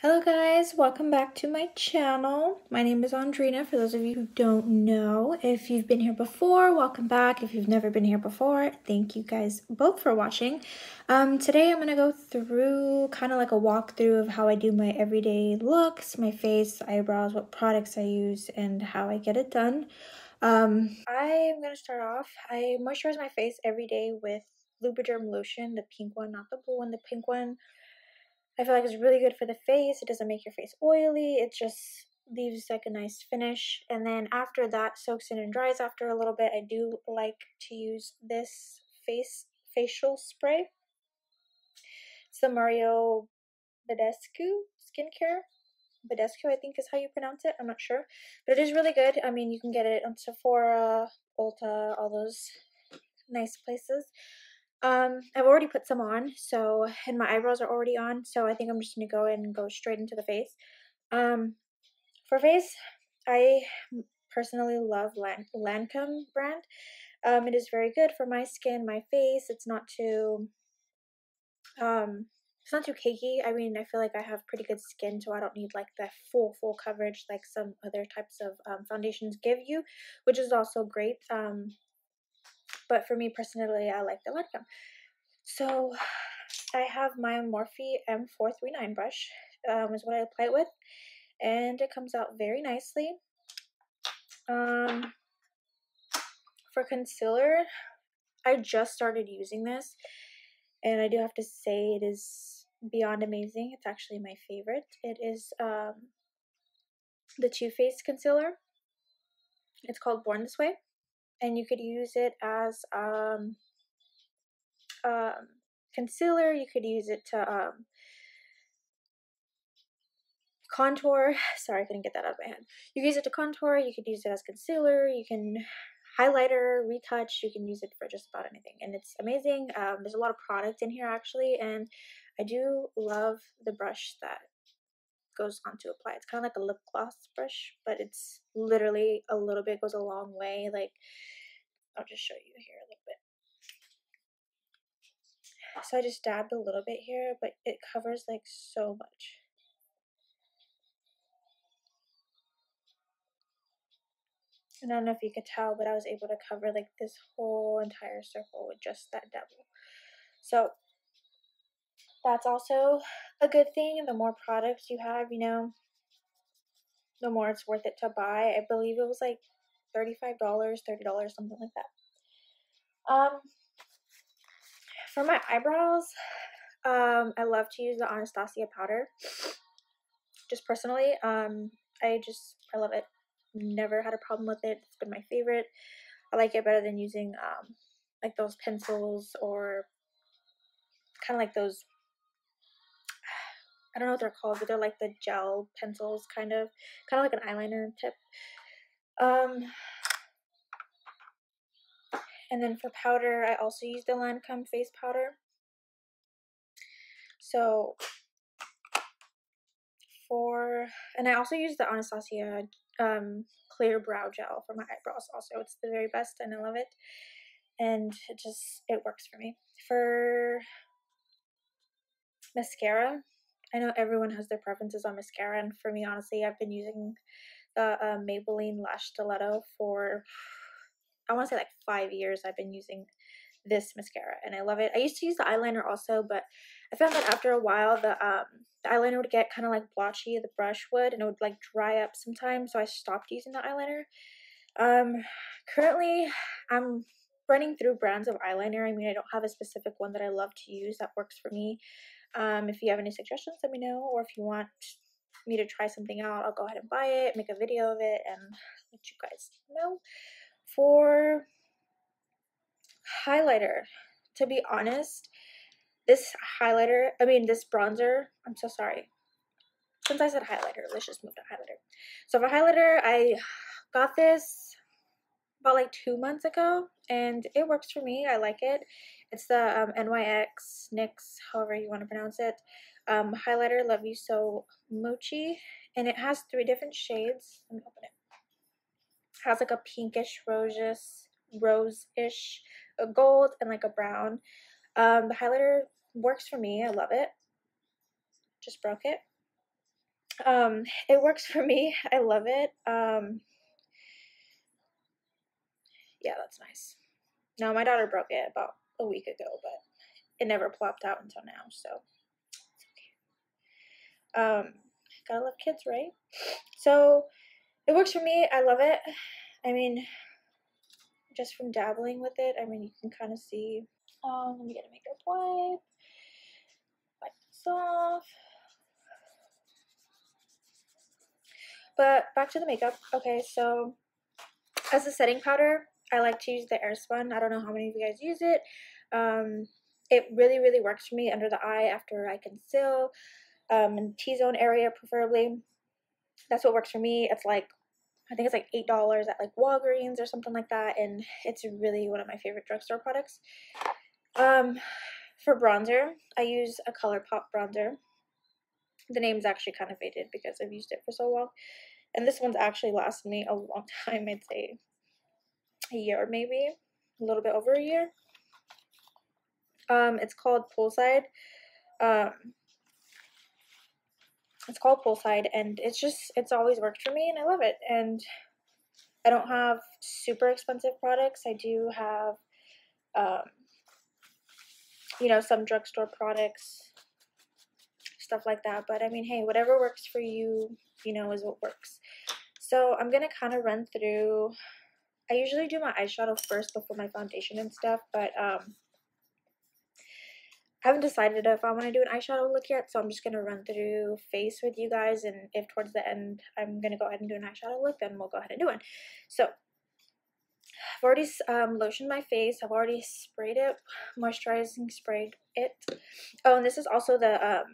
Hello guys, welcome back to my channel. My name is Andrina, for those of you who don't know. If you've been here before, welcome back. If you've never been here before, thank you guys both for watching. Today I'm going to go through kind of like a walkthrough of how I do my everyday looks, my face, eyebrows, what products I use, and how I get it done. I'm going to start off. I moisturize my face every day with Lubriderm lotion, the pink one, not the blue one, the pink one. I feel like it's really good for the face. It doesn't make your face oily. It just leaves like a nice finish. And then after that soaks in and dries after a little bit, I do like to use this facial spray. It's the Mario Badescu skincare. Badescu, I think is how you pronounce it. I'm not sure. But it is really good. I mean, you can get it on Sephora, Ulta, all those nice places. I've already put some on, so, and my eyebrows are already on, so I think I'm just gonna go in and go straight into the face. For face, I personally love Lancome brand. It is very good for my skin, my face. It's not too, it's not too cakey. I mean, I feel like I have pretty good skin, so I don't need like the full coverage like some other types of foundations give you, which is also great. But for me personally, I like the Lancome. So I have my Morphe M439 brush, is what I apply it with, and it comes out very nicely. For concealer, I just started using this, and I do have to say it is beyond amazing. It's actually my favorite. It is the Too Faced concealer. It's called Born This Way, and you could use it as concealer. You could use it to contour. Sorry, I couldn't get that out of my head. You can use it to contour. You could use it as concealer. You can highlighter, retouch. You can use it for just about anything, and it's amazing. There's a lot of product in here actually, and I do love the brush that goes on to apply. It's kind of like a lip gloss brush, but it's literally a little bit, goes a long way. Like, I'll just show you here a little bit. So I just dabbed a little bit here, but it covers like so much. And I don't know if you could tell, but I was able to cover like this whole entire circle with just that dabble. So that's also a good thing. The more products you have, you know, the more it's worth it to buy. I believe it was like $35, $30, something like that. For my eyebrows, I love to use the Anastasia powder. Just personally, I love it. Never had a problem with it. It's been my favorite. I like it better than using like those pencils or kind of like those, I don't know what they're called, but they're like the gel pencils, kind of like an eyeliner tip. And then for powder, I also use the Lancome face powder. So and I also use the Anastasia clear brow gel for my eyebrows also. It's the very best and I love it. And it works for me. For mascara, I know everyone has their preferences on mascara, and for me, honestly, I've been using the Maybelline Lash Stiletto for, I want to say like 5 years. I've been using this mascara and I love it. I used to use the eyeliner also, but I found that after a while the eyeliner would get kind of like blotchy, the brush would, and it would like dry up sometimes, so I stopped using the eyeliner. Currently I'm running through brands of eyeliner. I mean, I don't have a specific one that I love to use that works for me. If you have any suggestions, let me know, or if you want me to try something out, I'll go ahead and buy it, make a video of it, and let you guys know. For highlighter, to be honest, this bronzer, I'm so sorry. Since I said highlighter, let's just move to highlighter. So for highlighter, I got this about like 2 months ago, and it works for me. I like it. It's the NYX, however you want to pronounce it, highlighter, Love You So Mochi, and it has 3 different shades. Let me open it. It has like a pinkish rose-ish, a gold, and like a brown. The highlighter works for me. I love it. Just broke it. It works for me. I love it. Yeah, that's nice. No, my daughter broke it about a week ago, but it never plopped out until now, so gotta love kids, right? So it works for me. I love it. I mean, just from dabbling with it, I mean, you can kind of see. Let me get a makeup wipe. Wipe this off. But back to the makeup. Okay, so as a setting powder, I like to use the Airspun. I don't know how many of you guys use it. It really, really works for me under the eye after I conceal, in T-zone area preferably. That's what works for me. It's like, I think it's like $8 at like Walgreens or something like that, and it's really one of my favorite drugstore products. For bronzer, I use a ColourPop bronzer. The name's actually kind of faded because I've used it for so long, and this one's actually lasted me a long time. I'd say a year, maybe a little bit over a year. It's called Poolside. It's called Poolside, and it's always worked for me, and I love it. And I don't have super expensive products. I do have, you know, some drugstore products, stuff like that. But I mean, hey, whatever works for you, you know, is what works. So I'm gonna kind of run through. I usually do my eyeshadow first before my foundation and stuff, but I haven't decided if I want to do an eyeshadow look yet, so I'm just going to run through face with you guys, and if towards the end I'm going to go ahead and do an eyeshadow look, then we'll go ahead and do one. So I've already lotioned my face. I've already sprayed it, moisturizing sprayed it. Oh, and this is also the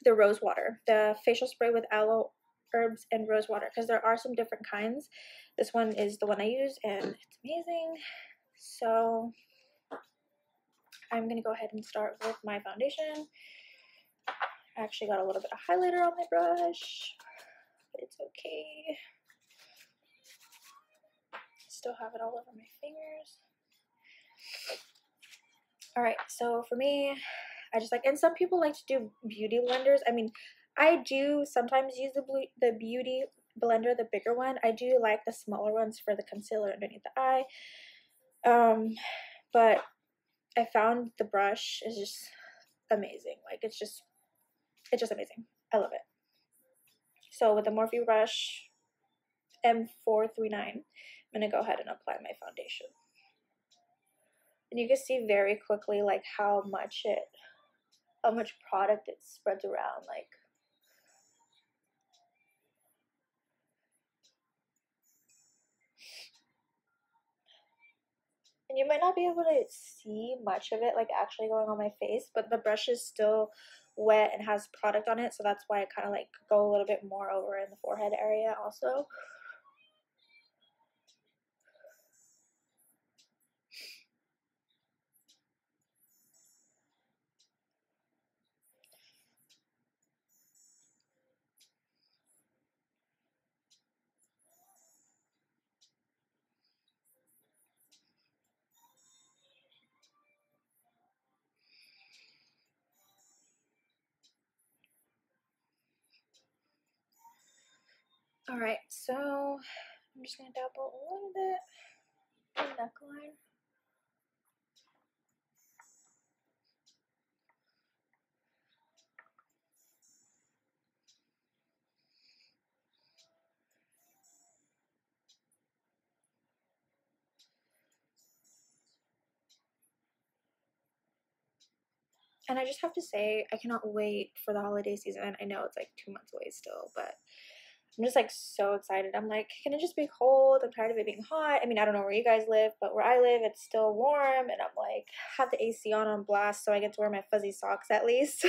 rose water, the facial spray with aloe, herbs, and rose water, because there are some different kinds. This one is the one I use, and it's amazing. So I'm going to go ahead and start with my foundation. I actually got a little bit of highlighter on my brush, but it's okay. Still have it all over my fingers. Alright, so for me, I just like, and some people like to do beauty blenders. I mean, I do sometimes use the beauty blender, the bigger one. I do like the smaller ones for the concealer underneath the eye. But I found the brush is just amazing. Like, it's just amazing. I love it. So with the Morphe brush M439, I'm gonna go ahead and apply my foundation. And you can see very quickly like how much product it spreads around. Like, and you might not be able to see much of it like actually going on my face, but the brush is still wet and has product on it, so that's why I kind of like go a little bit more over in the forehead area also. Alright, so I'm just going to dabble a little bit in the neckline. And I just have to say, I cannot wait for the holiday season. I know it's like 2 months away still, but I'm just like so excited. I'm like, can it just be cold? I'm tired of it being hot. I mean, I don't know where you guys live, but where I live, it's still warm. And I'm like, have the AC on blast so I get to wear my fuzzy socks at least.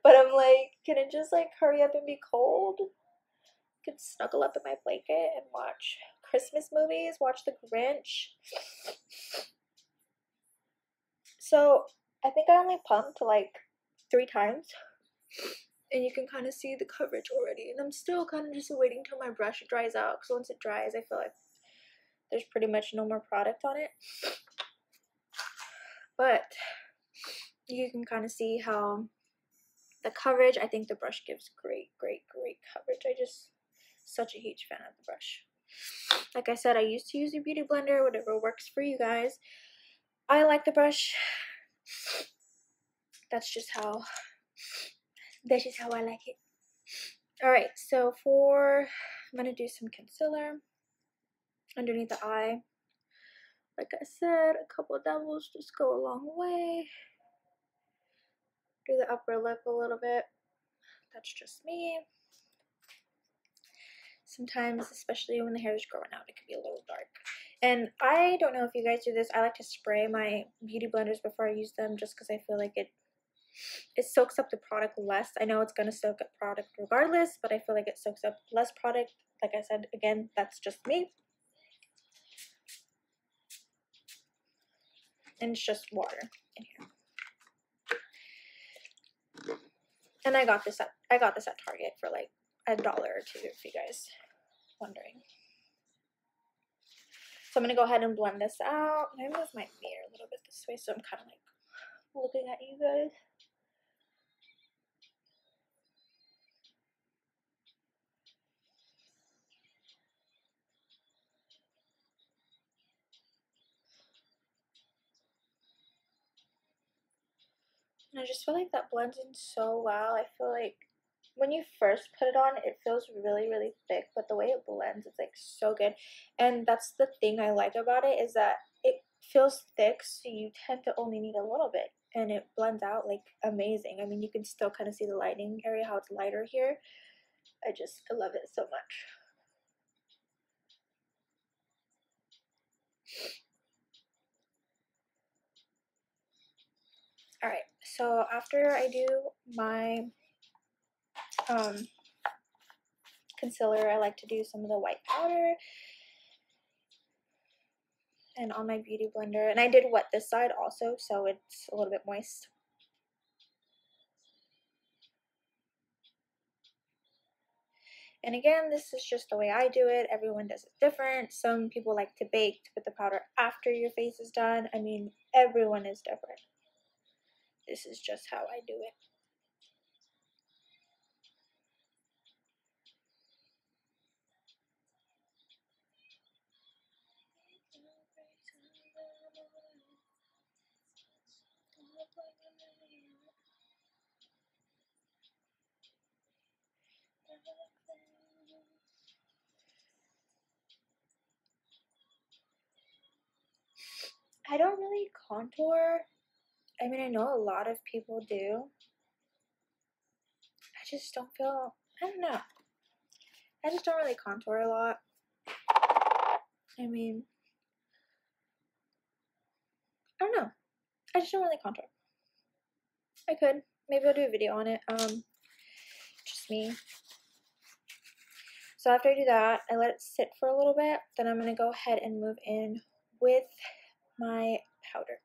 But I'm like, can it just like hurry up and be cold? I could snuggle up in my blanket and watch Christmas movies, watch The Grinch. So I think I only pumped like 3 times. And you can kind of see the coverage already. And I'm still kind of just waiting till my brush dries out, because once it dries, I feel like there's pretty much no more product on it. But you can kind of see how The coverage, I think the brush gives great coverage. I just such a huge fan of the brush. Like I said, I used to use a beauty blender, whatever works for you guys. I like the brush. That's just how I like it. Alright, so I'm gonna do some concealer underneath the eye. Like I said, a couple of doubles just go a long way. Do the upper lip a little bit. That's just me. Sometimes, especially when the hair is growing out, it can be a little dark. And I don't know if you guys do this. I like to spray my beauty blenders before I use them just because I feel like it soaks up the product less. I know it's going to soak up product regardless, but I feel like it soaks up less product. Like I said, again, that's just me. And it's just water in here. And I got this at Target for like $1 or $2 if you guys wondering. So I'm gonna go ahead and blend this out. I'm gonna move my mirror a little bit this way so I'm kind of like looking at you guys. And I just feel like that blends in so well. I feel like when you first put it on, it feels really thick, but the way it blends, it's like so good. And that's the thing I like about it, is that it feels thick, so you tend to only need a little bit, and it blends out like amazing. I mean, you can still kind of see the lighting area, how it's lighter here. I love it so much. Alright, so after I do my concealer, I like to do some of the white powder and on my beauty blender. And I did wet this side also, so it's a little bit moist. And again, this is just the way I do it. Everyone does it different. Some people like to bake to put the powder after your face is done. I mean, everyone is different. This is just how I do it. I don't really contour. I mean, I know a lot of people do. I just don't feel, I don't know. I just don't really contour a lot. I mean, I don't know. I just don't really contour. I could. Maybe I'll do a video on it. Just me. So after I do that, I let it sit for a little bit. Then I'm going to go ahead and move in with my powder.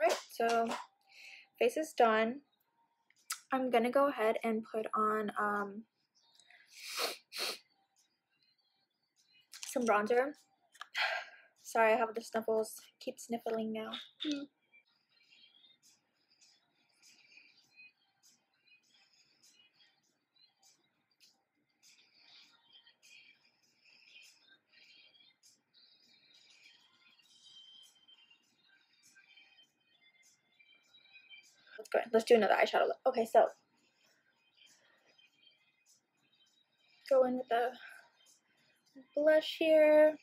Right, so face is done. I'm going to go ahead and put on some bronzer. Sorry, I have the sniffles. Keep sniffling now. Let's go ahead. Let's do another eyeshadow look. Okay, so go in with the blush here.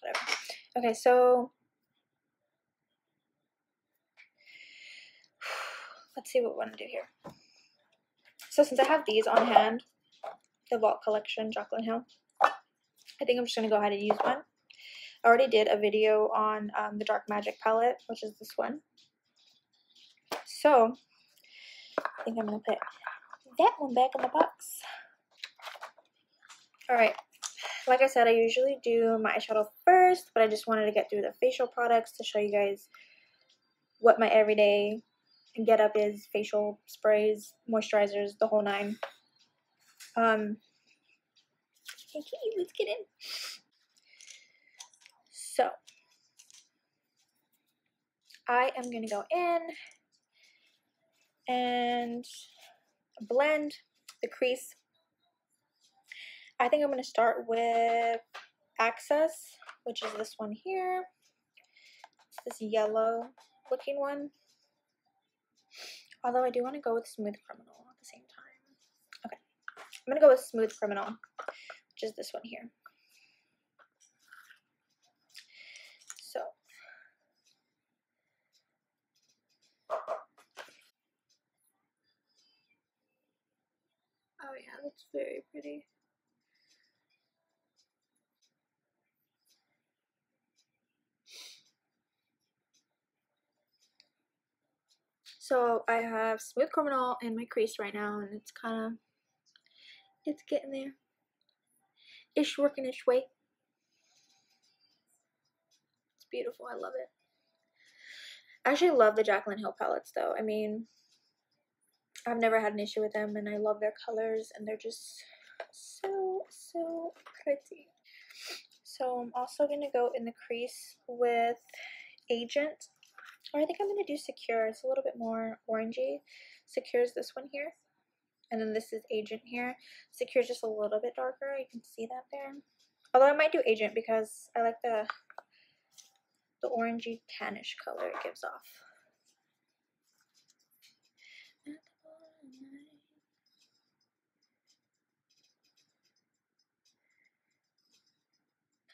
Whatever. Okay, so let's see what we want to do here. So since I have these on hand, the Vault collection, Jaclyn Hill, I think I'm just going to go ahead and use one. I already did a video on the Dark Magic palette, which is this one. So I think I'm going to put that one back in the box. Alright, like I said, I usually do my eyeshadow first, but I just wanted to get through the facial products to show you guys what my everyday get up is. Facial sprays, moisturizers, the whole nine. Okay, let's get in. So I am going to go in and blend the crease. I think I'm going to start with Access, which is this one here. It's this yellow looking one. Although I do want to go with Smooth Criminal at the same time. Okay, I'm going to go with Smooth Criminal, which is this one here. So, oh yeah, that's very pretty. So I have Smooth Criminal in my crease right now, and it's it's getting there. It's working its way. It's beautiful. I love it. I actually love the Jaclyn Hill palettes though. I mean, I've never had an issue with them, and I love their colors, and they're just so pretty. So I'm also going to go in the crease with Agent. Or I think I'm going to do Secure. It's a little bit more orangey. Secure is this one here. And then this is Agent here. Secure is just a little bit darker. You can see that there. Although I might do Agent because I like the orangey tannish color it gives off.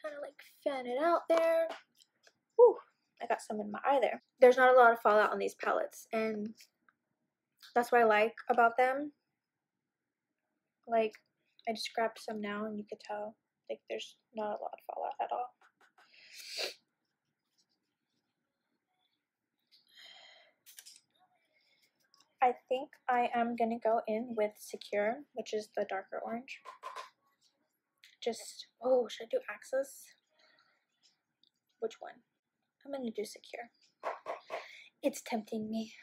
Kind of like fan it out there. Whew, I got some in my eye there. There's not a lot of fallout on these palettes, and that's what I like about them. Like, I just grabbed some now, and you could tell, like, there's not a lot of fallout at all. I think I am gonna go in with Secure, which is the darker orange. Just, oh, should I do Access? Which one? I'm gonna do Secure. It's tempting me.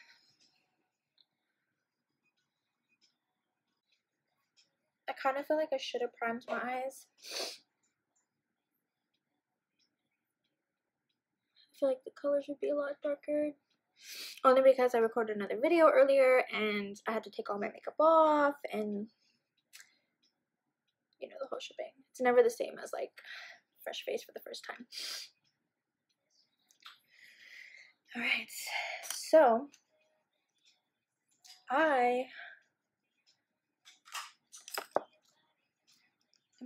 I kind of feel like I should have primed my eyes. I feel like the colors would be a lot darker. Only because I recorded another video earlier and I had to take all my makeup off and, you know, the whole shebang. It's never the same as like fresh face for the first time. Alright, so I'm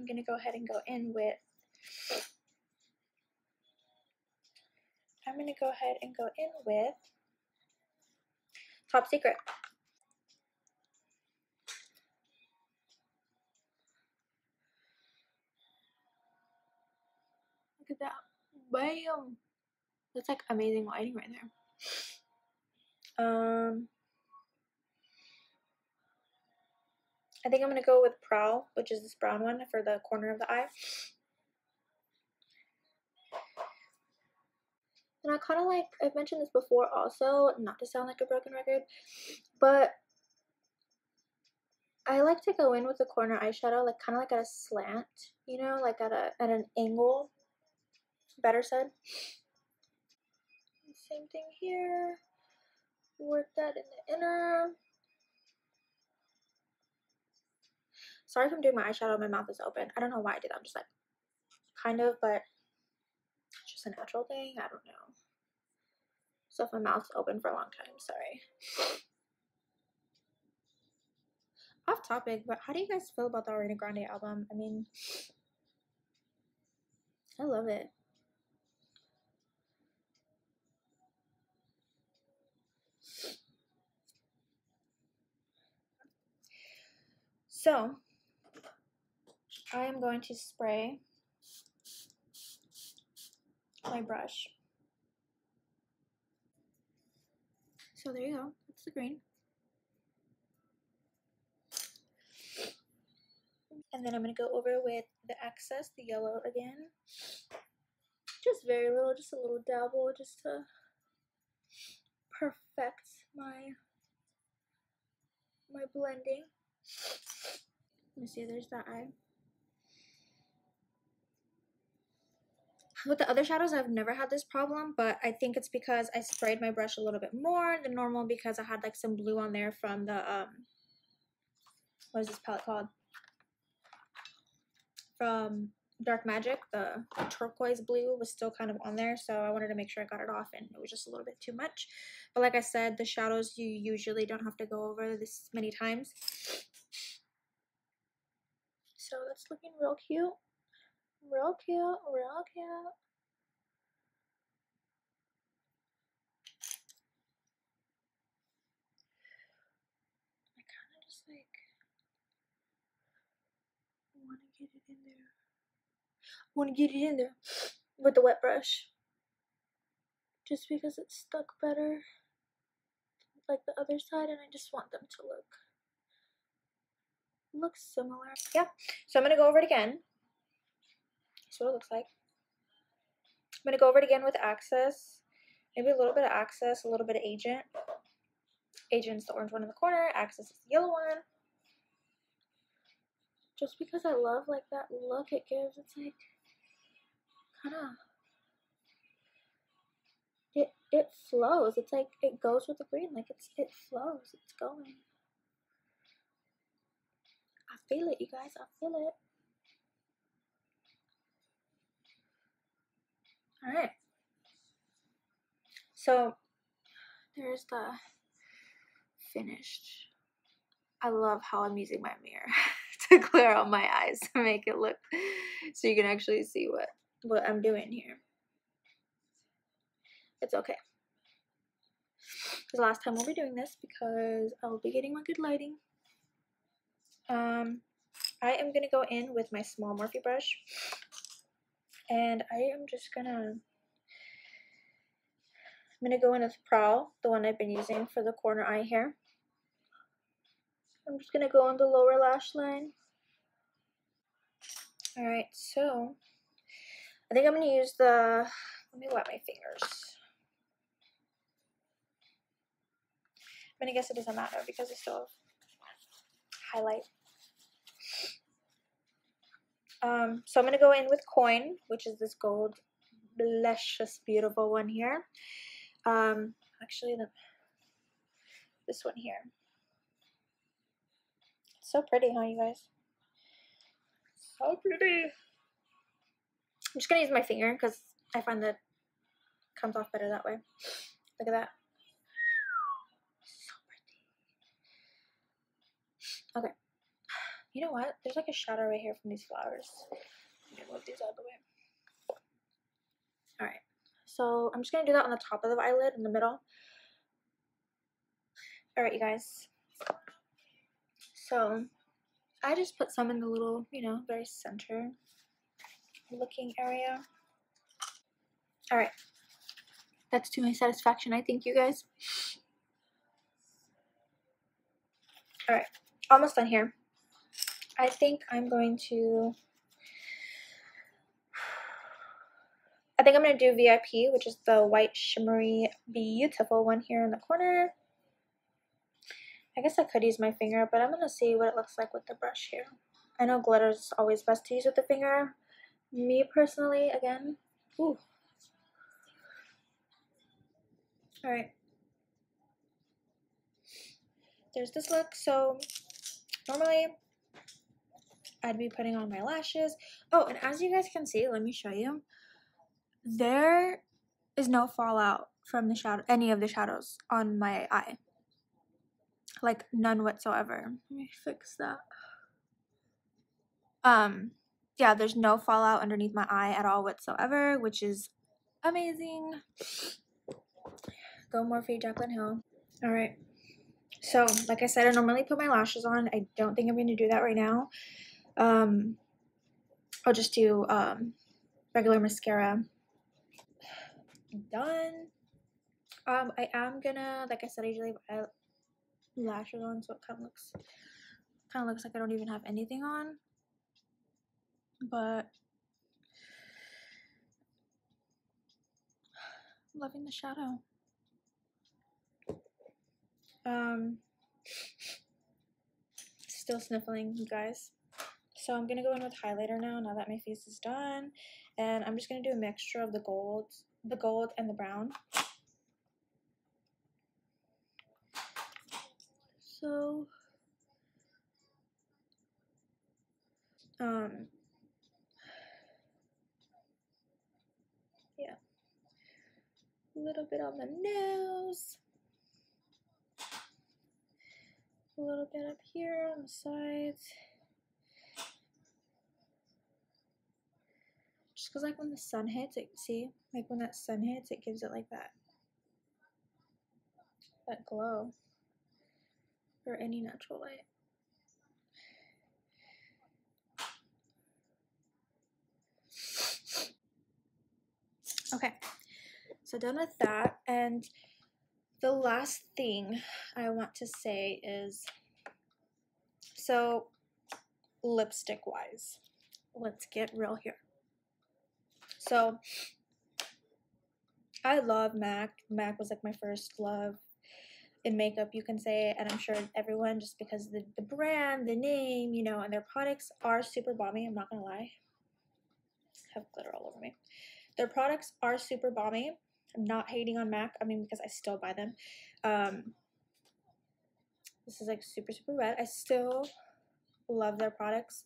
gonna go ahead and go in with Top Secret. Look at that. Bam! That's like amazing lighting right there. I think I'm gonna go with Prowl, which is this brown one for the corner of the eye. And I kind of like, I've mentioned this before also, not to sound like a broken record, but I like to go in with the corner eyeshadow, like kind of like at a slant, you know, like at an angle, better said. Same thing here. Work that in the inner. Sorry if I'm doing my eyeshadow, my mouth is open. I don't know why I did that. I'm just like, kind of, but it's just a natural thing. I don't know. So if my mouth's open for a long time, sorry. Off topic, but how do you guys feel about the Ariana Grande album? I mean, I love it. So, I am going to spray my brush. So there you go, that's the green. And then I'm going to go over with the Access, the yellow again. Just very little, just a little dabble, just to perfect my blending. Let me see, there's that eye. With the other shadows, I've never had this problem, but I think it's because I sprayed my brush a little bit more than normal because I had like some blue on there from the, what is this palette called? From Dark Magic. The turquoise blue was still kind of on there, so I wanted to make sure I got it off, and it was just a little bit too much. But like I said, the shadows you usually don't have to go over this many times. So that's looking real cute. Real cute, real cute. I kind of just like want to get it in there. Want to get it in there with the wet brush. Just because it's stuck better like the other side, and I just want them to look similar. Yeah, so I'm going to go over it again. That's what it looks like. I'm going to go over it again with Access. Maybe a little bit of Access, a little bit of Agent. Agent's the orange one in the corner. Access is the yellow one. Just because I love like that look it gives. It's like kind of, it flows. It's like it goes with the green. Like it flows. It's going. I feel it, you guys. I feel it. All right. So there's the finished. I love how I'm using my mirror to clear out my eyes to make it look so you can actually see what I'm doing here. It's okay. It's the last time we'll be doing this because I will be getting my good lighting. I am gonna go in with my small Morphe brush, and I am just gonna go in with Prowl, the one I've been using for the corner eye here. I'm just gonna go on the lower lash line. All right, so I think I'm gonna use the. Let me wet my fingers. I'm gonna guess it doesn't matter because I still have highlight. So I'm gonna go in with Coin, which is this gold, luscious, beautiful one here. Actually, this one here. It's so pretty, huh, you guys? So pretty. I'm just gonna use my finger because I find that it comes off better that way. Look at that. So pretty. Okay. You know what? There's like a shadow right here from these flowers. I'm gonna move these out of the way. Alright. So I'm just gonna do that on the top of the eyelid in the middle. Alright, you guys. So I just put some in the little, you know, very center looking area. Alright. That's to my satisfaction, I think, you guys. Alright. Almost done here. I think I'm going to do VIP, which is the white shimmery beautiful one here in the corner. I guess I could use my finger, but I'm going to see what it looks like with the brush here. I know glitter is always best to use with the finger. Me personally, again, ooh. Alright. There's this look. So normally I'd be putting on my lashes. Oh, and as you guys can see, let me show you. There is no fallout from the shadow, any of the shadows on my eye. Like none whatsoever. Let me fix that. Yeah, there's no fallout underneath my eye at all whatsoever, which is amazing. Go Morphe, Jaclyn Hill. All right. So, like I said, I normally put my lashes on. I don't think I'm going to do that right now. I'll just do regular mascara. Done. I am gonna, like I said, I usually put lashes on, so it kind of looks like I don't even have anything on. But I'm loving the shadow. Still sniffling, you guys. So I'm gonna go in with highlighter now that my face is done. And I'm just going to do a mixture of the gold and the brown. So, yeah, a little bit on the nose, a little bit up here on the sides. Just because, like, when the sun hits, it, see, like when that sun hits, it gives it like that glow or any natural light. Okay, so done with that. And the last thing I want to say is, so lipstick wise, let's get real here. So I love MAC. MAC was like my first love in makeup, you can say, and I'm sure everyone, just because the brand, the name, you know, and their products are super bomby. I'm not gonna lie, I have glitter all over me. Their products are super balmy. I'm not hating on MAC. I mean, because I still buy them. This is like super, super red. I still love their products.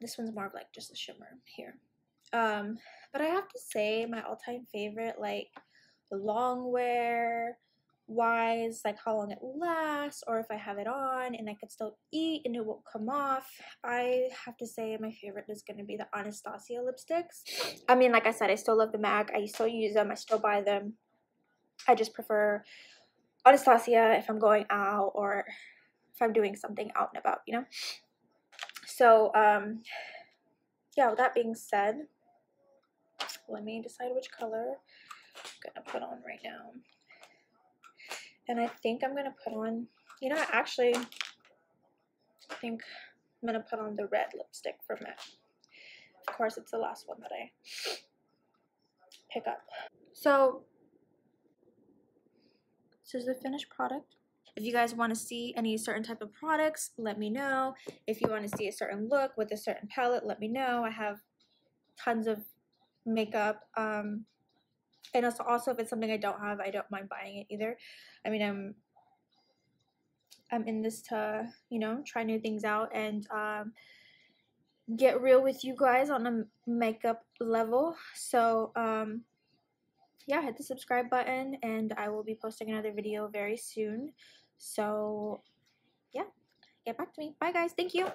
This one's more of like just a shimmer here. But I have to say my all-time favorite, like the long wear wise, like how long it lasts, or if I have it on and I could still eat and it won't come off, I have to say my favorite is going to be the Anastasia lipsticks. I mean, like I said, I still love the MAC. I still use them. I still buy them. I just prefer Anastasia if I'm going out or if I'm doing something out and about, you know. So yeah, with that being said, let me decide which color I'm gonna put on right now. And I think I'm gonna put on, you know, actually, I think I'm gonna put on the red lipstick from it. Of course, it's the last one that I pick up. So this is the finished product. If you guys want to see any certain type of products, let me know. If you want to see a certain look with a certain palette, let me know. I have tons of makeup. And also if it's something I don't have, I don't mind buying it either. I mean, I'm in this to, you know, try new things out and get real with you guys on a makeup level. So yeah, hit the subscribe button and I will be posting another video very soon. So yeah, get back to me. Bye guys. Thank you.